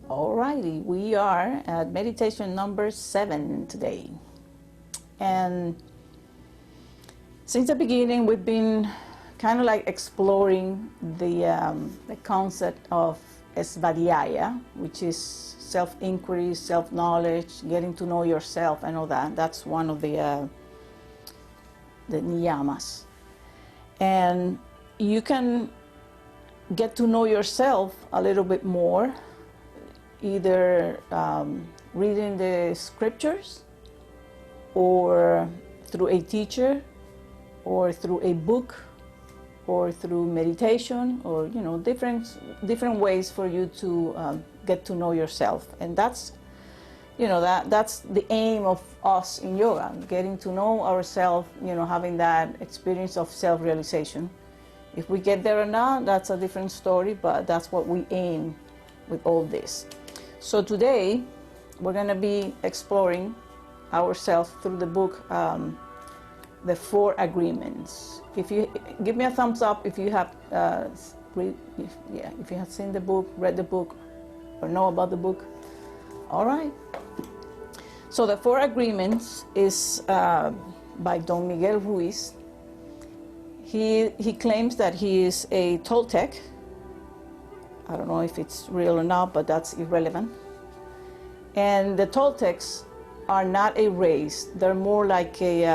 Alrighty, we are at meditation number 7 today. And since the beginning, we've been kind of like exploring the concept of svadhyaya, which is self-inquiry, self-knowledge, getting to know yourself and all that. That's one of the niyamas. And you can get to know yourself a little bit more, either reading the scriptures, or through a teacher, or through a book, or through meditation, or different ways for you to get to know yourself. And that's that's the aim of us in yoga, getting to know ourselves, having that experience of self-realization. If we get there or not, that's a different story, but that's what we aim with all this. So today we're going to be exploring ourselves through the book, The 4 Agreements. If you give me a thumbs up if you have if you have seen the book, read the book, or know about the book. All right. So The 4 Agreements is by Don Miguel Ruiz. He claims that he is a Toltec. I don't know if it's real or not, but that's irrelevant. And the Toltecs are not a race. They're more like a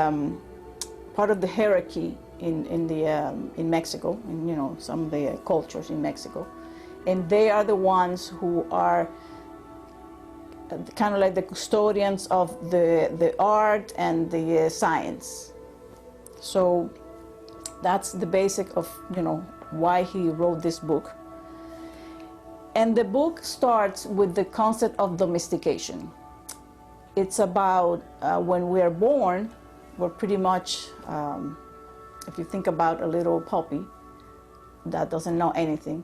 part of the hierarchy in Mexico, in some of the cultures in Mexico. And they are the ones who are kind of like the custodians of the art and the science. So that's the basic of why he wrote this book. And the book starts with the concept of domestication. It's about when we are born, we're pretty much, if you think about a little puppy that doesn't know anything,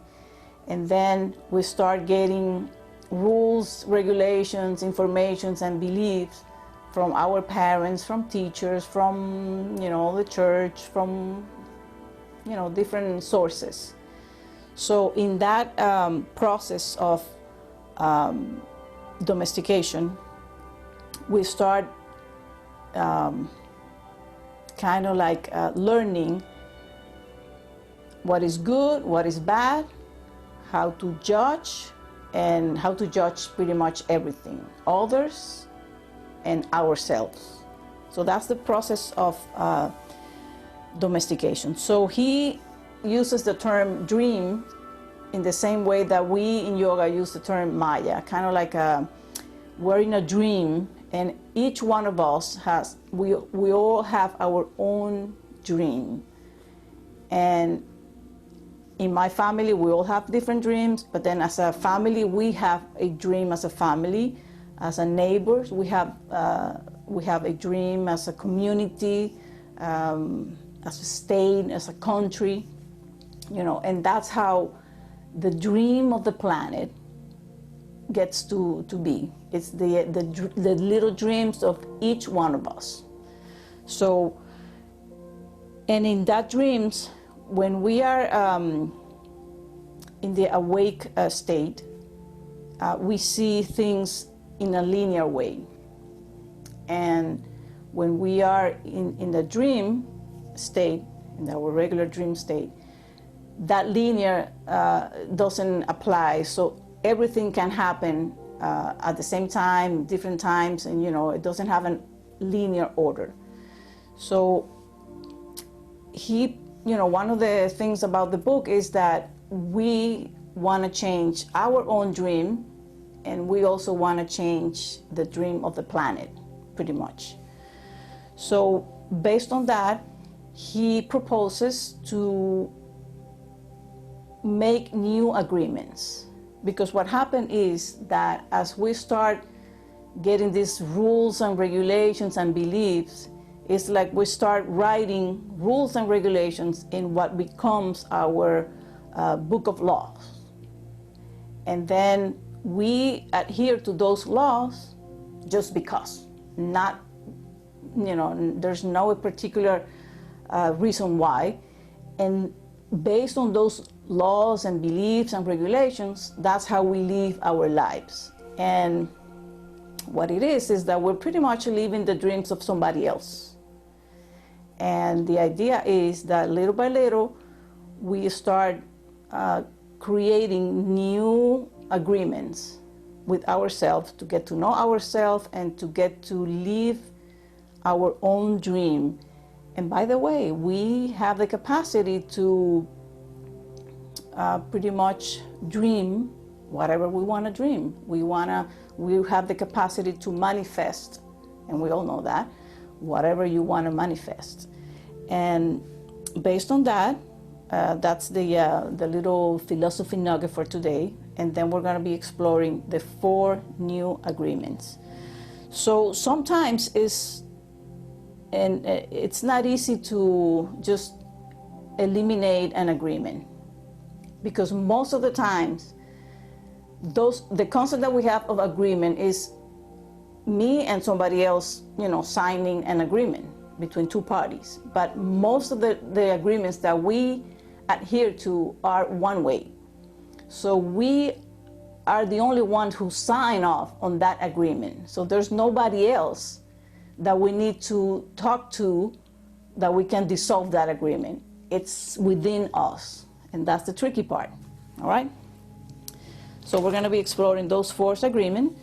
and then we start getting rules, regulations, informations, and beliefs from our parents, from teachers, from the church, from different sources. So in that process of domestication, we start kind of like learning what is good, what is bad, how to judge, and how to judge pretty much everything, others and ourselves. So that's the process of domestication. So he uses the term dream in the same way that we in yoga use the term Maya, kind of like we're in a dream, and each one of us we all have our own dream. And in my family, we all have different dreams, but then as a family, we have a dream as a family. As a neighbors, we have a dream as a community, as a state, as a country, and that's how the dream of the planet gets to be. It's the little dreams of each one of us. So, and in that dreams, when we are in the awake state, we see things in a linear way. And when we are in the dream state, in our regular dream state, that linear doesn't apply. So everything can happen at the same time, different times, and it doesn't have a linear order. So one of the things about the book is that we want to change our own dream, and we also want to change the dream of the planet, pretty much. So based on that, he proposes to make new agreements. Because what happened is that as we start getting these rules and regulations and beliefs, it's like we start writing rules and regulations in what becomes our book of laws. And then we adhere to those laws just because, not, there's no particular reason why. And based on those laws and beliefs and regulations, that's how we live our lives. And what it is that we're pretty much living the dreams of somebody else. And the idea is that little by little, we start creating new agreements with ourselves to get to know ourselves and to get to live our own dream. And by the way, we have the capacity to pretty much dream whatever we want to dream. We have the capacity to manifest, and we all know that, whatever you want to manifest. And based on that, that's the little philosophy nugget for today. And then we're going to be exploring the 4 new agreements. So sometimes it's not easy to just eliminate an agreement, because most of the times the concept that we have of agreement is me and somebody else, signing an agreement between 2 parties. But most of the agreements that we adhere to are one way. So we are the only ones who sign off on that agreement. So there's nobody else that we need to talk to that we can dissolve that agreement. It's within us, and that's the tricky part. All right? So we're going to be exploring those 4 agreements.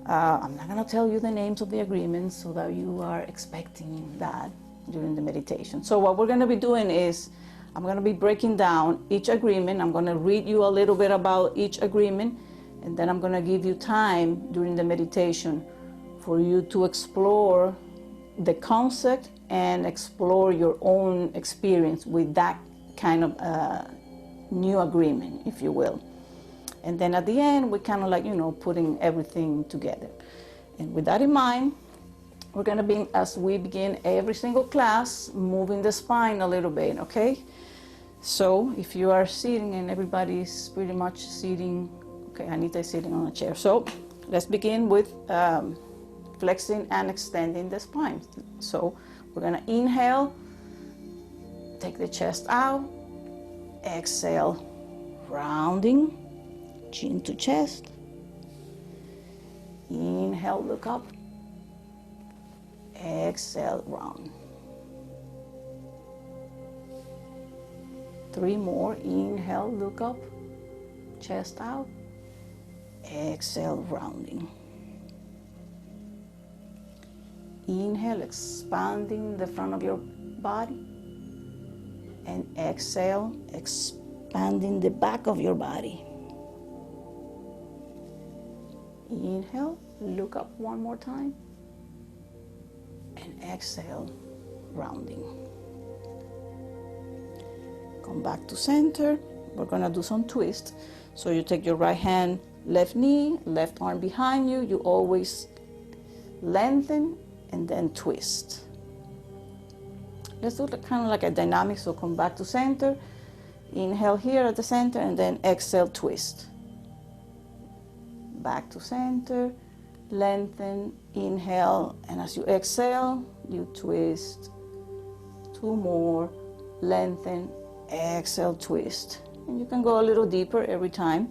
I'm not going to tell you the names of the agreements so that you are expecting that during the meditation. So what we're going to be doing is I'm going to be breaking down each agreement. I'm going to read you a little bit about each agreement, and then I'm going to give you time during the meditation for you to explore the concept and explore your own experience with that kind of new agreement, if you will. And then at the end, we kind of like, putting everything together. And with that in mind, we're going to be, as we begin every single class, moving the spine a little bit, okay? So if you are sitting and everybody's pretty much sitting, okay, Anita is sitting on a chair. So let's begin with flexing and extending the spine. So we're going to inhale, take the chest out, exhale, rounding, chin to chest. Inhale, look up. Exhale, round. 3 more. Inhale, look up. Chest out. Exhale, rounding. Inhale, expanding the front of your body. And exhale, expanding the back of your body. Inhale, look up one more time. And exhale, rounding. Come back to center. We're going to do some twists. So you take your right hand, left knee, left arm behind you. You always lengthen and then twist. Let's do kind of like a dynamic. So come back to center. Inhale here at the center and then exhale, twist. Back to center, lengthen, inhale, and as you exhale, you twist. 2 more, lengthen, exhale, twist. And you can go a little deeper every time.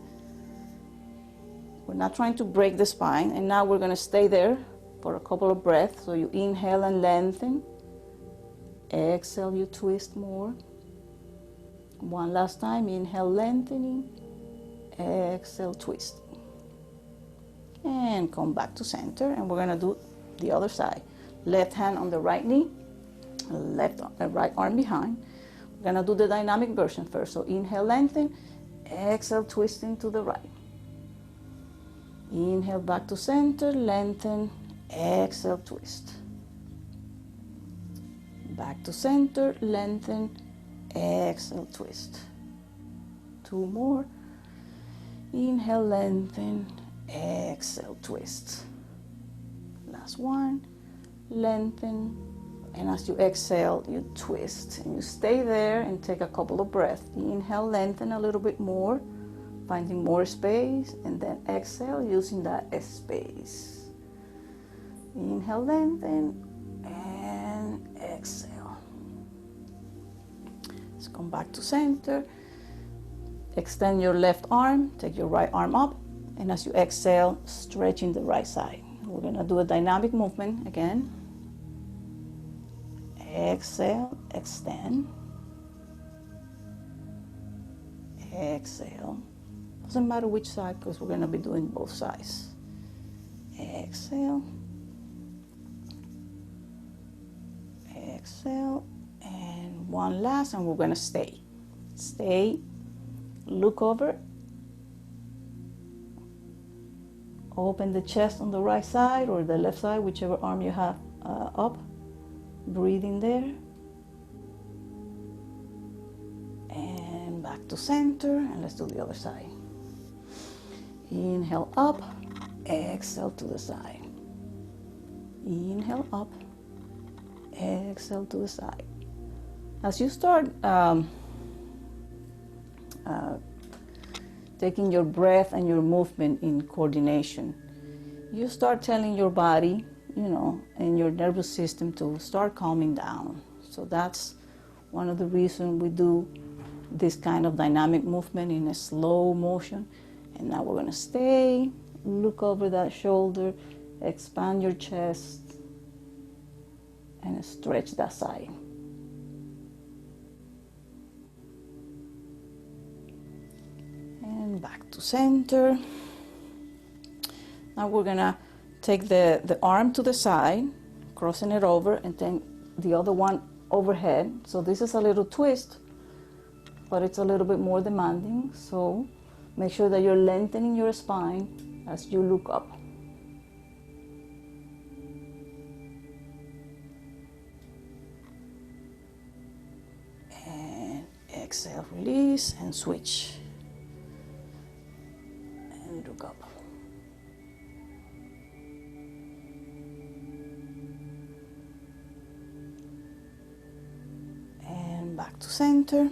We're not trying to break the spine, and now we're going to stay there for a couple of breaths. So you inhale and lengthen, exhale, you twist more. One last time, inhale, lengthening, exhale, twist. And come back to center, and we're going to do the other side. Left hand on the right knee, right arm behind. We're going to do the dynamic version first. So inhale, lengthen, exhale, twisting to the right. Inhale, back to center, lengthen, exhale, twist. Back to center, lengthen, exhale, twist. 2 more. Inhale, lengthen, exhale, twist. Last one, lengthen, and as you exhale, you twist. And you stay there and take a couple of breaths. Inhale, lengthen a little bit more, finding more space, and then exhale using that space. Inhale, lengthen, and exhale. Let's come back to center. extend your left arm, take your right arm up, and as you exhale, stretching the right side. We're gonna do a dynamic movement again. Exhale, extend. Exhale. Doesn't matter which side because we're gonna be doing both sides. Exhale. Exhale. And one last, and we're gonna stay. Stay. Look over. Open the chest on the right side or the left side, whichever arm you have up. Breathe in there. And back to center, and let's do the other side. Inhale up, exhale to the side. Inhale up, exhale to the side. As you start taking your breath and your movement in coordination, you start telling your body, and your nervous system to start calming down. So that's one of the reasons we do this kind of dynamic movement in a slow motion. And now we're going to stay, look over that shoulder, expand your chest, and stretch that side. And back to center. Now we're going to take the arm to the side, crossing it over, and then the other one overhead. So this is a little twist, but it's a little bit more demanding. So make sure that you're lengthening your spine as you look up. And exhale, release, and switch. And look up. Back to center.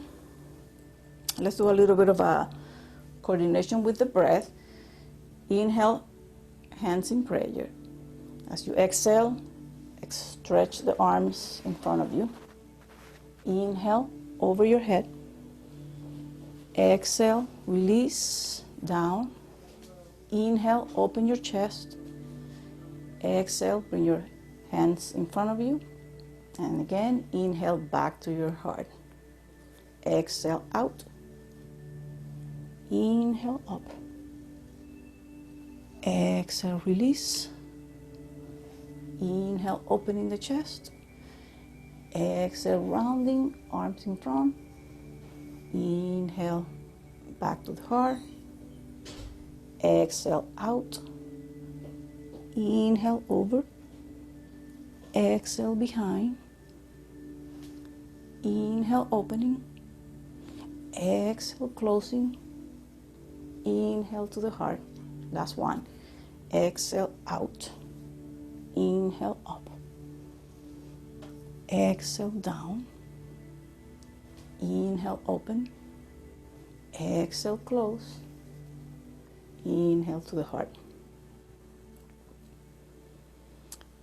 Let's do a little bit of a coordination with the breath. Inhale, hands in prayer. As you exhale, stretch the arms in front of you. Inhale, over your head. Exhale, release, down. Inhale, open your chest. Exhale, bring your hands in front of you. And again, inhale back to your heart. Exhale out. Inhale up. Exhale, release. Inhale, opening the chest. Exhale, rounding, arms in front. Inhale, back to the heart. Exhale out. Inhale over. Exhale behind. Inhale, opening. Exhale, closing. Inhale to the heart. Last one. Exhale out. Inhale up. Exhale down. Inhale, open. Exhale, close. Inhale to the heart.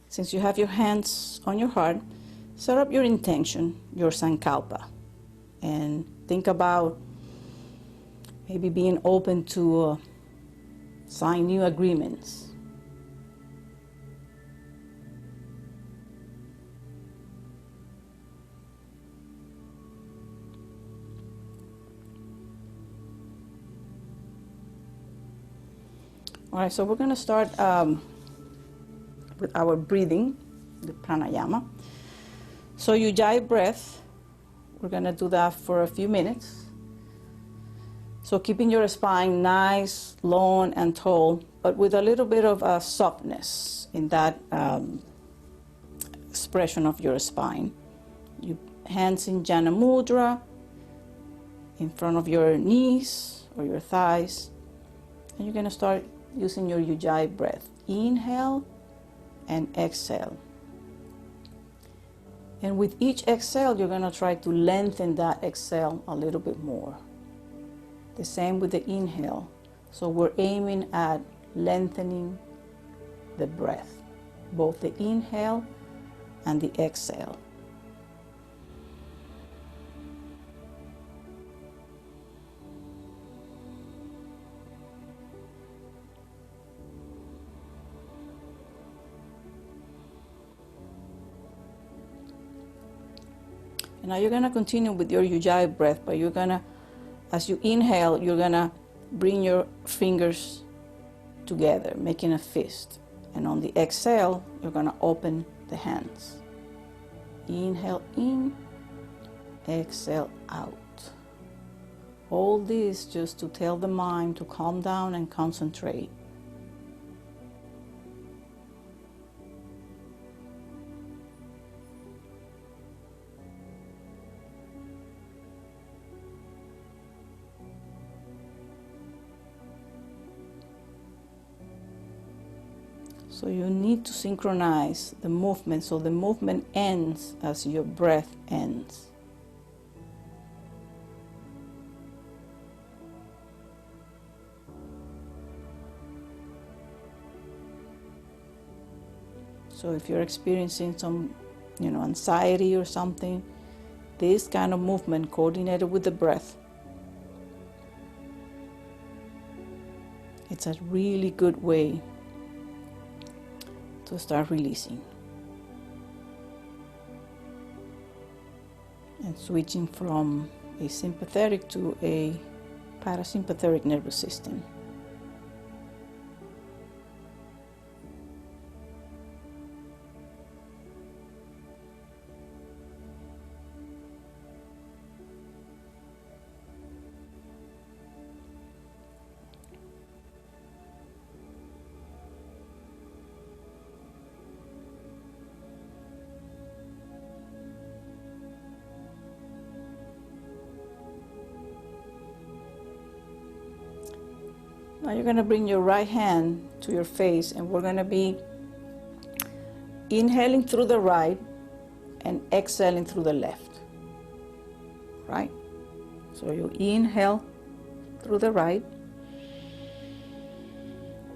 Since you have your hands on your heart, set up your intention, your sankalpa, and think about maybe being open to sign new agreements. All right, so we're going to start with our breathing, the pranayama. So ujjayi breath, we're going to do that for a few minutes. So keeping your spine nice, long, and tall, but with a little bit of softness in that expression of your spine. You hands in Jana Mudra, in front of your knees or your thighs, and you're going to start using your ujjayi breath. Inhale and exhale. And with each exhale, you're going to try to lengthen that exhale a little bit more. The same with the inhale. So we're aiming at lengthening the breath, both the inhale and the exhale. And now you're going to continue with your Ujjayi breath, but you're going to, as you inhale, you're going to bring your fingers together, making a fist. And on the exhale, you're going to open the hands. Inhale in, exhale out. All this just to tell the mind to calm down and concentrate. So you need to synchronize the movement so the movement ends as your breath ends. So if you're experiencing some, anxiety or something, this kind of movement coordinated with the breath, it's a really good way to start releasing and switching from a sympathetic to a parasympathetic nervous system. Now you're going to bring your right hand to your face, and we're going to be inhaling through the right and exhaling through the left. Right? So you inhale through the right,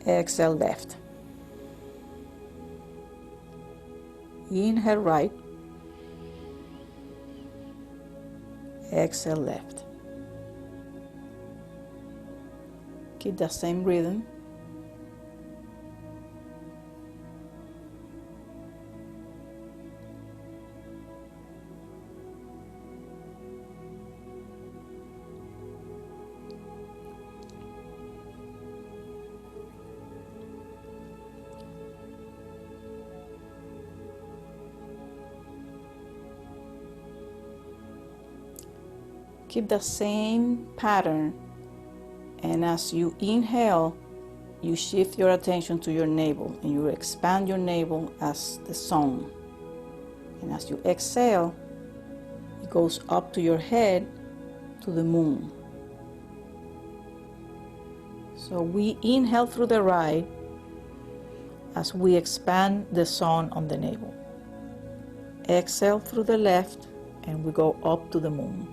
exhale left. Inhale right, exhale left. Keep the same rhythm. Keep the same pattern, and as you inhale, you shift your attention to your navel and you expand your navel as the sun. And as you exhale, it goes up to your head to the moon. So we inhale through the right as we expand the sun on the navel. Exhale through the left and we go up to the moon.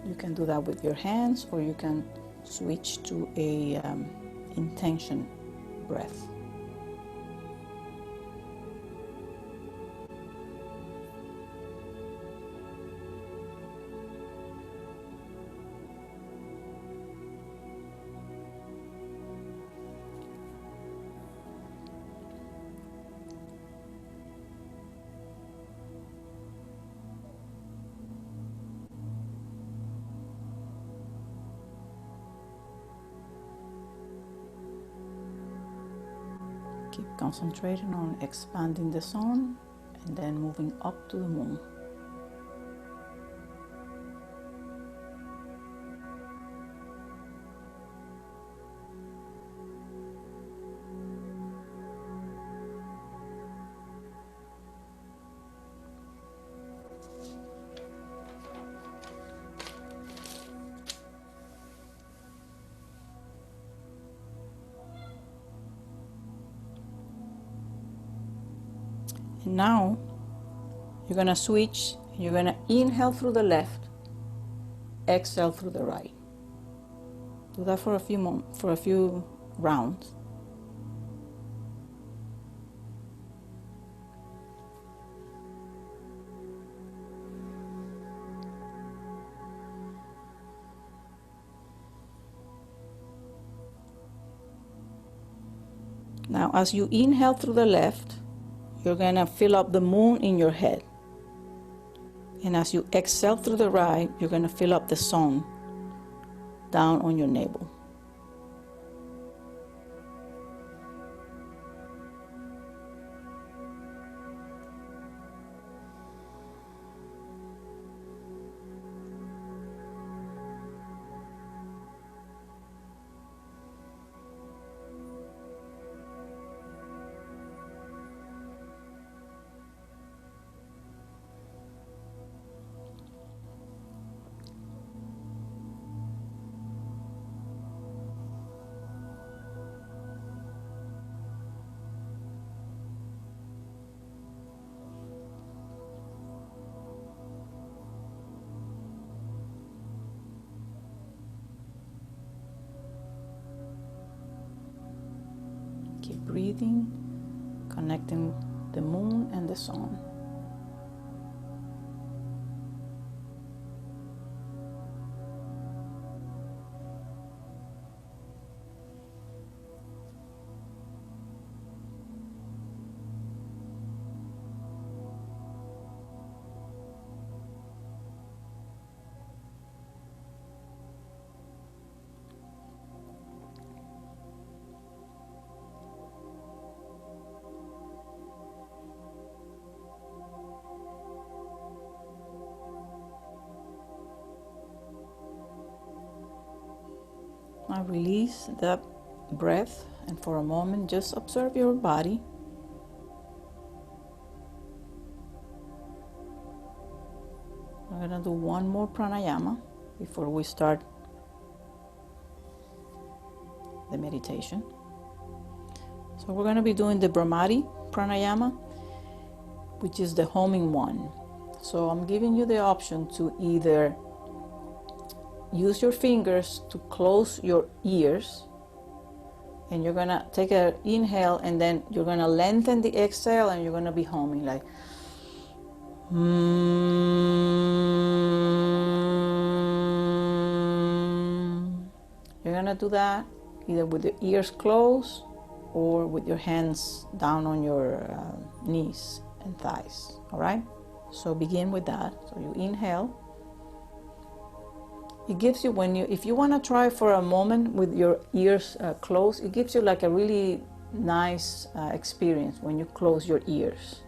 You can do that with your hands, or you can switch to a intention breath. Keep concentrating on expanding the sun and then moving up to the moon. And now you're going to switch. You're going to inhale through the left, exhale through the right. Do that for a few rounds. Now, as you inhale through the left, you're going to fill up the moon in your head. And as you exhale through the right, you're going to fill up the sun down on your navel. Keep breathing, connecting the moon and the sun. Now release that breath, and for a moment just observe your body. We're going to do one more pranayama before we start the meditation. So we're going to be doing the Brahmari pranayama, which is the homing one. So I'm giving you the option to either use your fingers to close your ears, and you're going to take an inhale, and then you're going to lengthen the exhale, and you're going to be humming like You're going to do that either with your ears closed or with your hands down on your knees and thighs. All right, so begin with that. So you inhale. It gives you, if you want to try for a moment with your ears closed, it gives you like a really nice experience when you close your ears.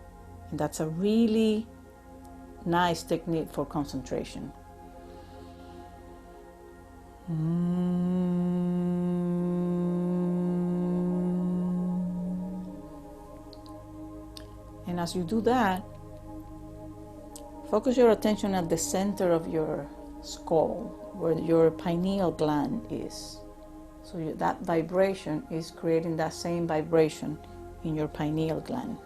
And that's a really nice technique for concentration. And as you do that, focus your attention at the center of your skull, where your pineal gland is. So that vibration is creating that same vibration in your pineal gland.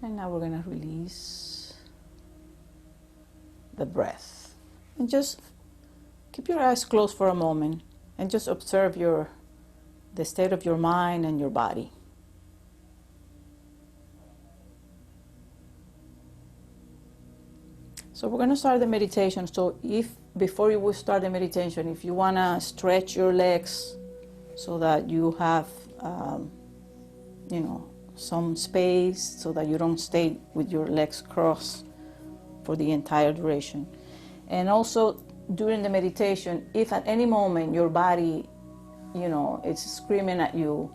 And now we're going to release the breath. And just keep your eyes closed for a moment and just observe the state of your mind and your body. So we're going to start the meditation. So before you will start the meditation, if you want to stretch your legs so that you have, some space, so that you don't stay with your legs crossed for the entire duration. And also during the meditation, if at any moment your body, it's screaming at you,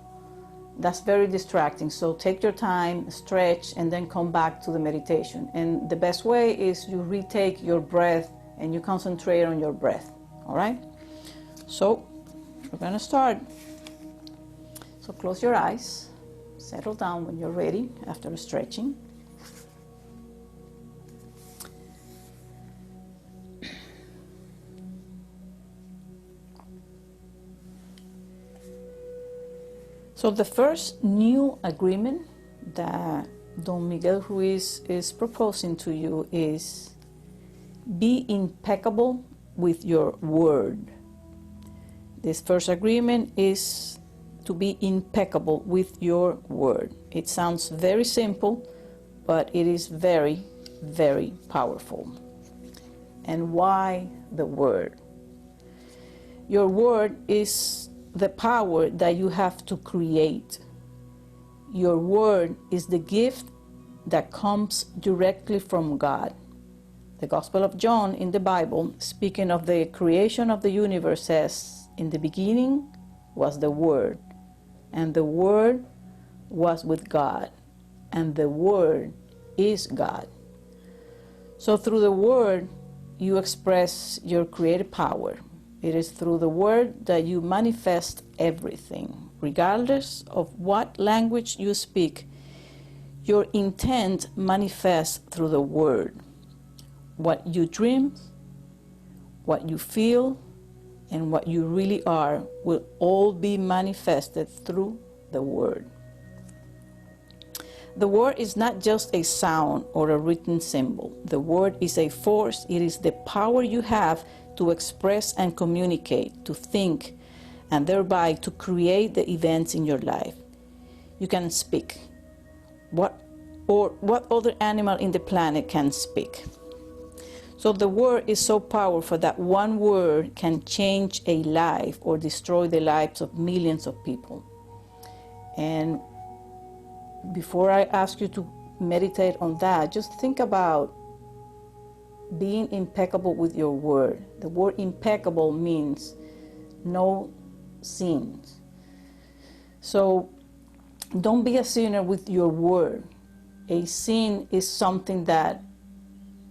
that's very distracting. So take your time, stretch, and then come back to the meditation. And the best way is you retake your breath and you concentrate on your breath. All right? So we're going to start. So close your eyes, settle down when you're ready after stretching. So the first new agreement that Don Miguel Ruiz is proposing to you is be impeccable with your word. This first agreement is to be impeccable with your word. It sounds very simple, but it is very, very powerful. And why the word? Your word is the power that you have to create. Your word is the gift that comes directly from God. The Gospel of John in the Bible, speaking of the creation of the universe, says, "In the beginning was the Word, and the Word was with God, and the Word is God." So through the Word, you express your creative power. It is through the word that you manifest everything. Regardless of what language you speak, your intent manifests through the word. What you dream, what you feel, and what you really are will all be manifested through the word. The word is not just a sound or a written symbol. The word is a force. It is the power you have to express and communicate, to think, and thereby to create the events in your life. You can speak. What other animal in the planet can speak? So the word is so powerful that one word can change a life or destroy the lives of millions of people. And before I ask you to meditate on that, just think about being impeccable with your word. The word impeccable means no sins. So don't be a sinner with your word. A sin is something that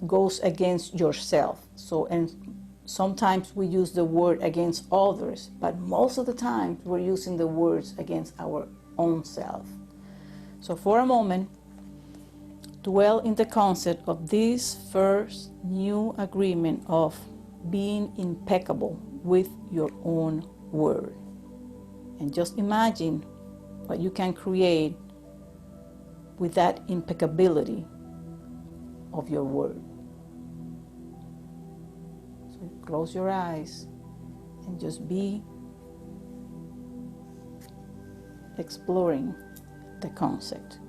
goes against yourself. And sometimes we use the word against others, but most of the time we're using the words against our own self. So for a moment, dwell in the concept of this first new agreement of being impeccable with your own word. And just imagine what you can create with that impeccability of your word. So close your eyes and just be exploring the concept.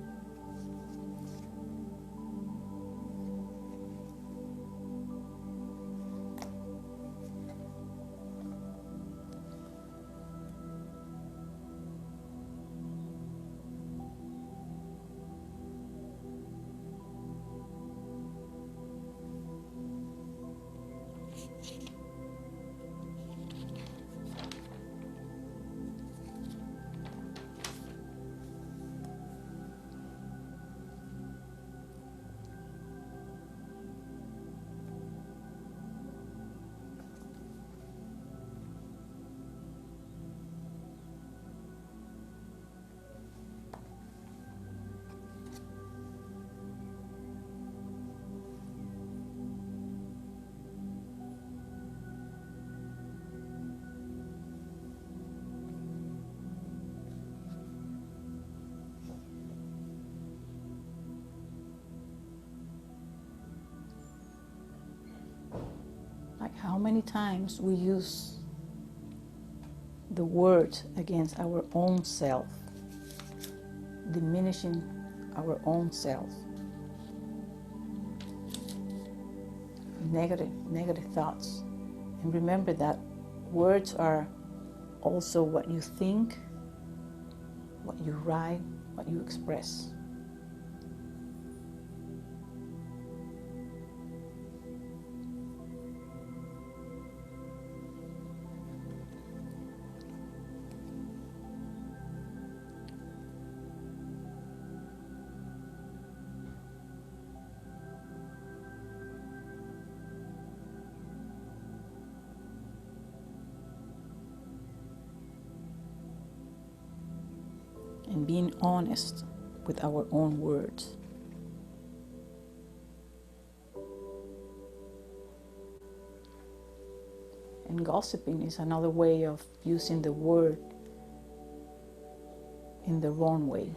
Like how many times we use the word against our own self, diminishing our own self. Negative thoughts. And remember that words are also what you think, what you write, what you express. being honest with our own words. And gossiping is another way of using the word in the wrong way.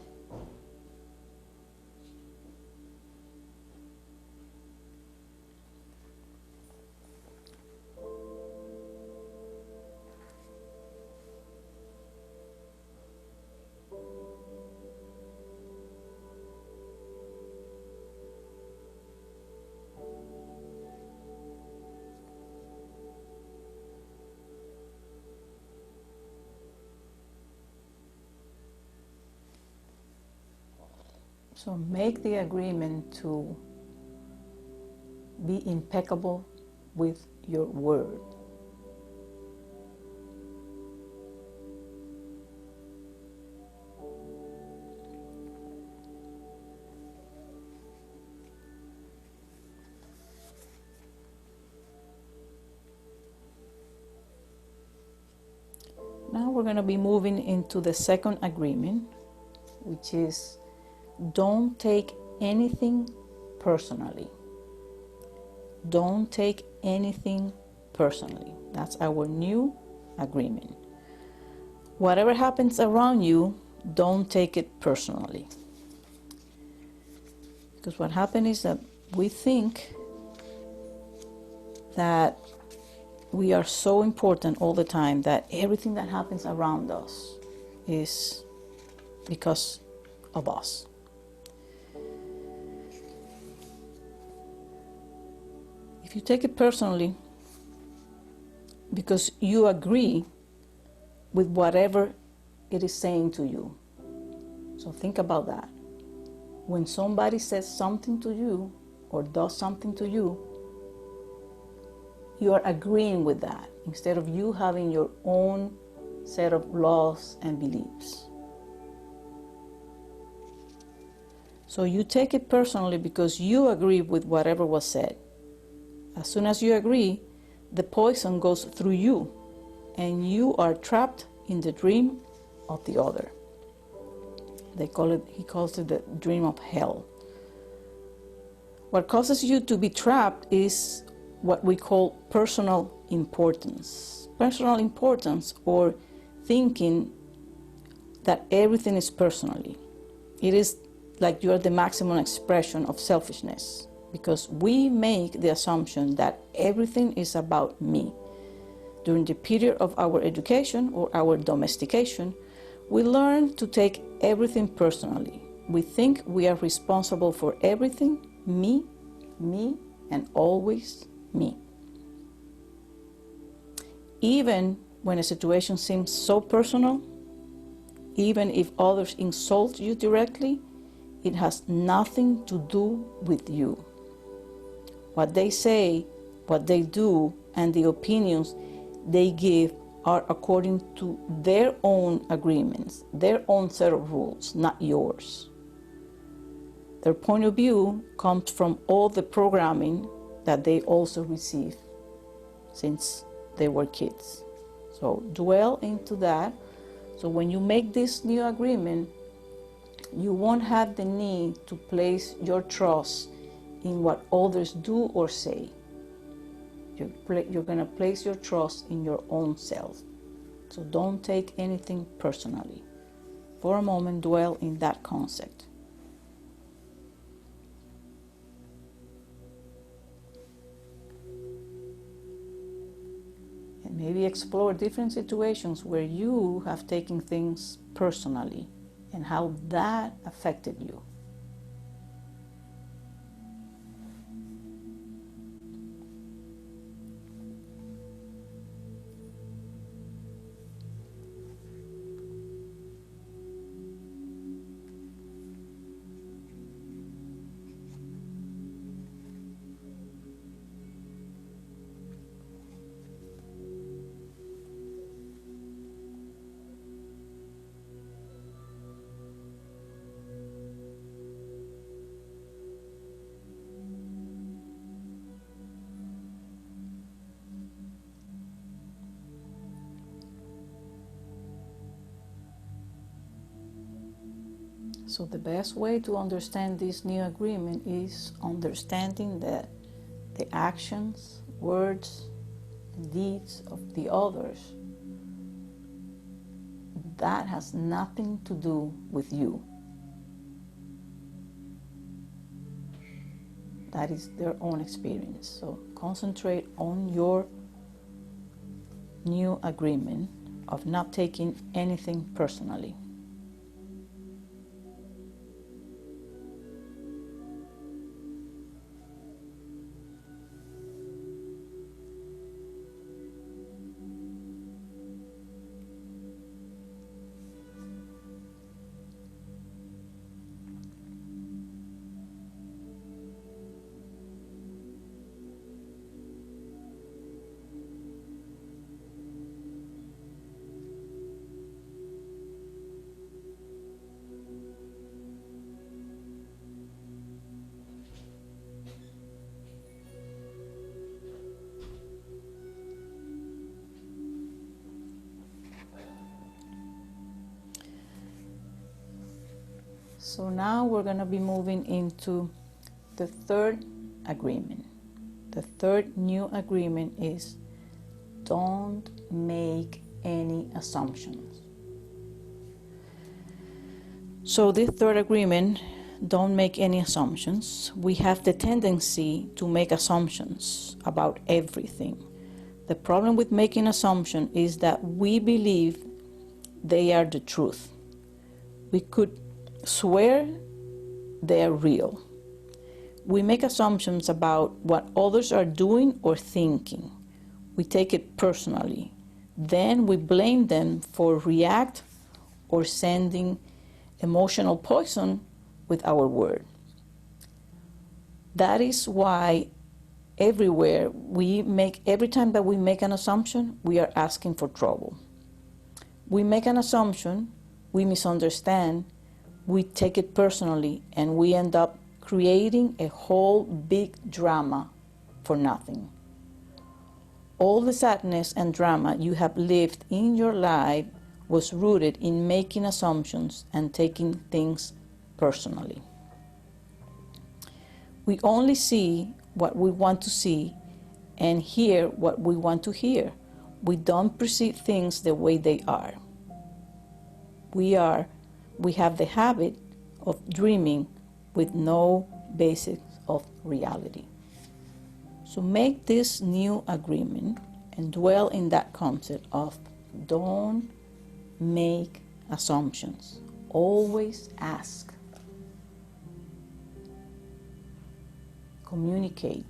So make the agreement to be impeccable with your word. Now we're going to be moving into the second agreement, which is don't take anything personally. Don't take anything personally. That's our new agreement. Whatever happens around you, don't take it personally. Because what happens is that we think that we are so important all the time that everything that happens around us is because of us. If you take it personally because you agree with whatever it is saying to you, so think about that. When somebody says something to you or does something to you, you are agreeing with that instead of you having your own set of laws and beliefs. So you take it personally because you agree with whatever was said. As soon as you agree, the poison goes through you and you are trapped in the dream of the other. He calls it the dream of hell. What causes you to be trapped is what we call personal importance. Personal importance, or thinking that everything is personally. It is like you are the maximum expression of selfishness, because we make the assumption that everything is about me. During the period of our education or our domestication, we learn to take everything personally. We think we are responsible for everything, me, and always me. Even when a situation seems so personal, even if others insult you directly, it has nothing to do with you. What they say, what they do, and the opinions they give are according to their own agreements, their own set of rules, not yours. Their point of view comes from all the programming that they also receive since they were kids. So dwell into that. So when you make this new agreement, you won't have the need to place your trust in what others do or say. You're going to place your trust in your own self. So don't take anything personally. For a moment, dwell in that concept. And maybe explore different situations where you have taken things personally and how that affected you. So the best way to understand this new agreement is understanding that the actions, words, and deeds of the others, that has nothing to do with you. That is their own experience. So concentrate on your new agreement of not taking anything personally. So now we're going to be moving into the third agreement. The third new agreement is don't make any assumptions. So this third agreement, don't make any assumptions. We have the tendency to make assumptions about everything. The problem with making assumptions is that we believe they are the truth. We could swear they are real. We make assumptions about what others are doing or thinking. We take it personally. Then we blame them for react or sending emotional poison with our word. That is why every time that we make an assumption, we are asking for trouble. We make an assumption, we misunderstand, we take it personally, and we end up creating a whole big drama for nothing. All the sadness and drama you have lived in your life was rooted in making assumptions and taking things personally. We only see what we want to see and hear what we want to hear. We don't perceive things the way they are. We have the habit of dreaming with no basis of reality. So make this new agreement and dwell in that concept of don't make assumptions. Always ask. Communicate.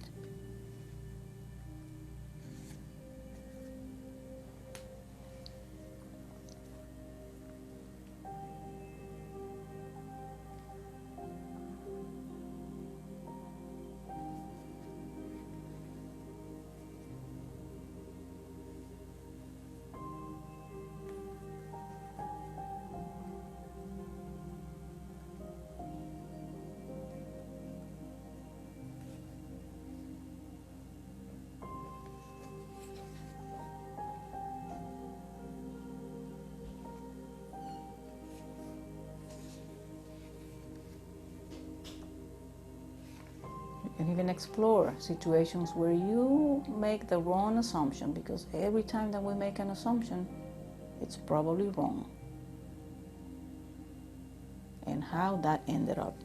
You can even explore situations where you make the wrong assumption, because every time that we make an assumption, it's probably wrong. And how that ended up.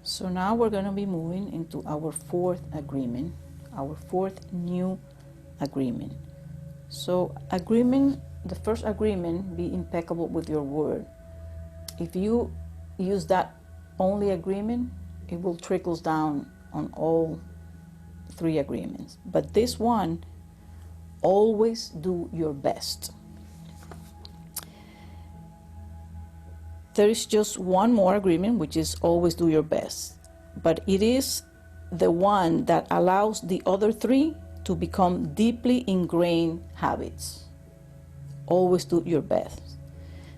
So now we're going to be moving into our fourth agreement, our fourth new agreement. So the first agreement, be impeccable with your word. If you use that only agreement, it will trickle down on all three agreements. But this one, always do your best. There is just one more agreement, which is always do your best. But it is the one that allows the other three to become deeply ingrained habits. Always do your best.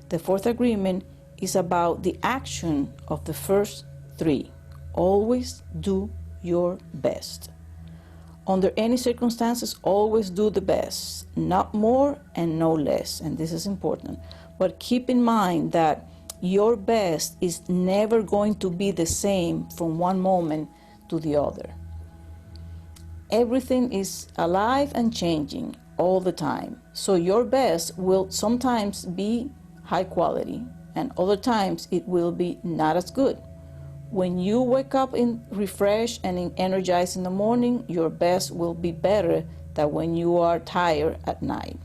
The fourth agreement is about the action of the first three. Always do your best. Under any circumstances, always do the best, not more and no less. And this is important. But keep in mind that your best is never going to be the same from one moment to the other. Everything is alive and changing all the time. So your best will sometimes be high quality, and other times it will be not as good. When you wake up refreshed and energized in the morning, your best will be better than when you are tired at night.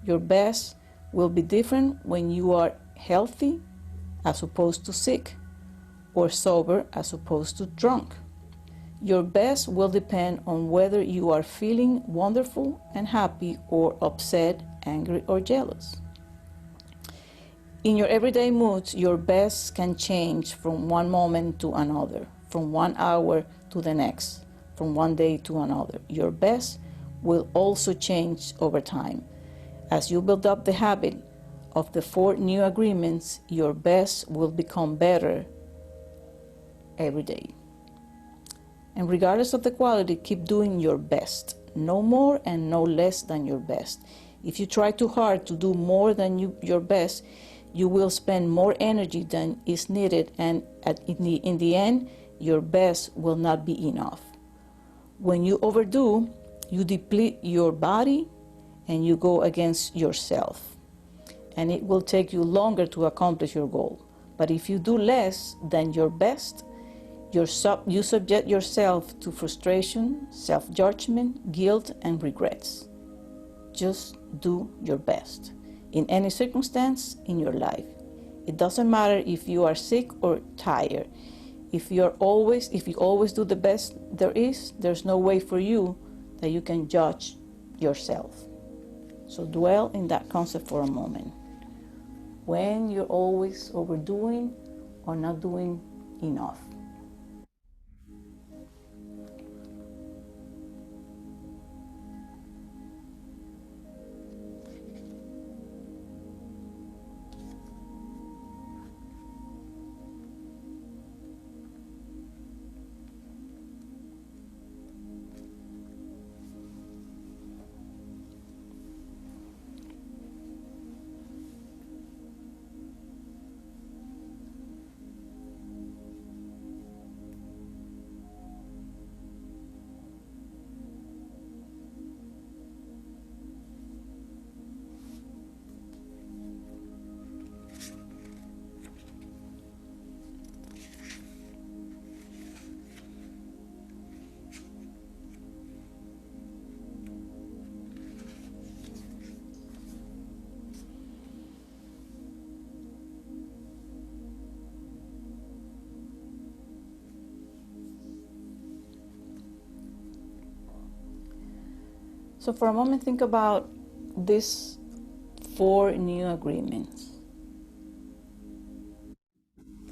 Your best will be different when you are healthy as opposed to sick, or sober as opposed to drunk. Your best will depend on whether you are feeling wonderful and happy or upset, angry, or jealous. In your everyday moods, your best can change from one moment to another, from 1 hour to the next, from one day to another. Your best will also change over time. As you build up the habit of the 4 new agreements, your best will become better every day. And regardless of the quality, keep doing your best. No more and no less than your best. If you try too hard to do more than your best, you will spend more energy than is needed, and in the end, your best will not be enough. When you overdo, you deplete your body and you go against yourself. And it will take you longer to accomplish your goal. But if you do less than your best, you subject yourself to frustration, self-judgment, guilt, and regrets. Just do your best in any circumstance in your life. It doesn't matter if you are sick or tired. If you always do the best there's no way for you that you can judge yourself. So dwell in that concept for a moment. When you're always overdoing or not doing enough. So for a moment, think about these 4 new agreements.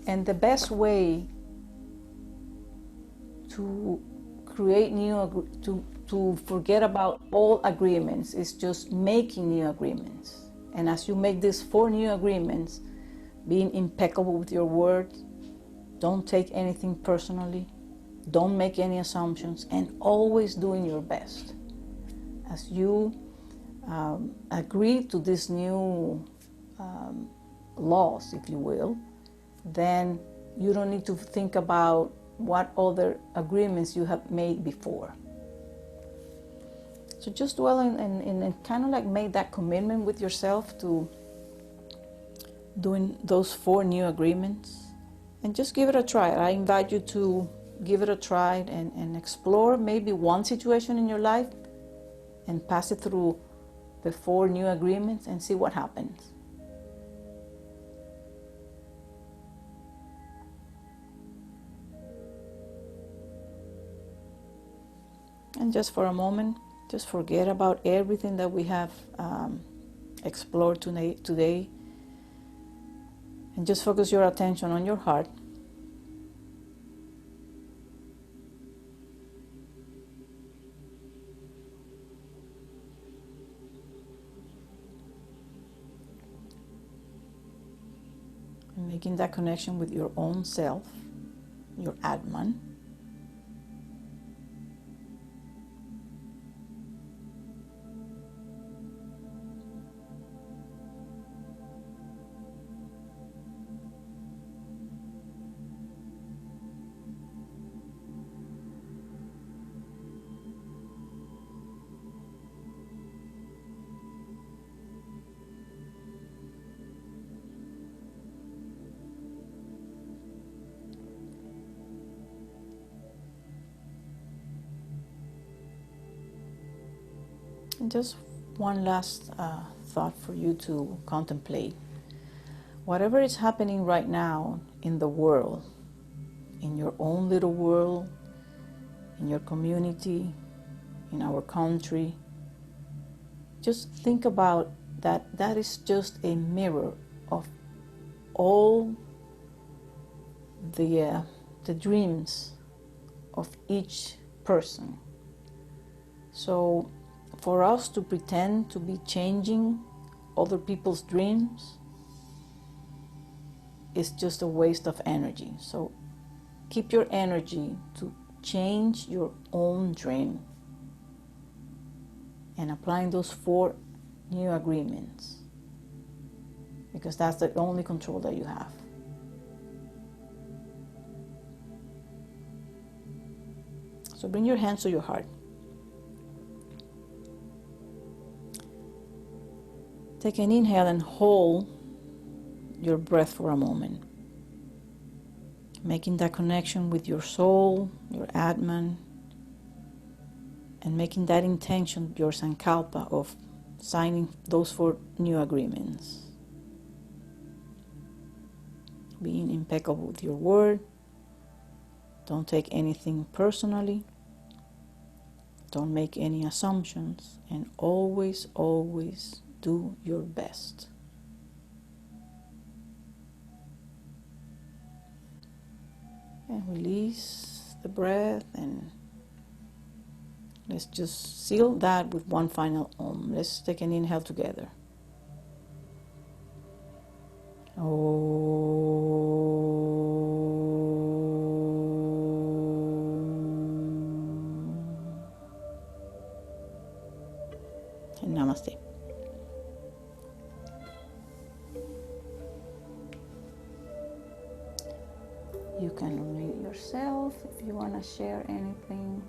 And the best way to create to forget about old agreements is just making new agreements. And as you make these 4 new agreements, being impeccable with your words, don't take anything personally, don't make any assumptions, and always doing your best. As you agree to these new laws, if you will, then you don't need to think about what other agreements you have made before. So just dwell and kind of like make that commitment with yourself to doing those 4 new agreements, and just give it a try. I invite you to give it a try and explore maybe one situation in your life and pass it through the 4 new agreements and see what happens. And just for a moment, just forget about everything that we have explored today. And just focus your attention on your heart. And making that connection with your own self, your Atman. And just one last thought for you to contemplate. Whatever is happening right now in the world, in your own little world, in your community, in our country, just think about that. That is just a mirror of all the dreams of each person. So for us to pretend to be changing other people's dreams is just a waste of energy. So keep your energy to change your own dream and applying those 4 new agreements, because that's the only control that you have. So bring your hands to your heart. Take an inhale and hold your breath for a moment, making that connection with your soul, your Atman, and making that intention your Sankalpa of signing those 4 new agreements. Being impeccable with your word. Don't take anything personally. Don't make any assumptions, and always, always do your best. And release the breath, and let's just seal that with one final Om. Let's take an inhale together. And namaste. You can unmute yourself if you want to share anything.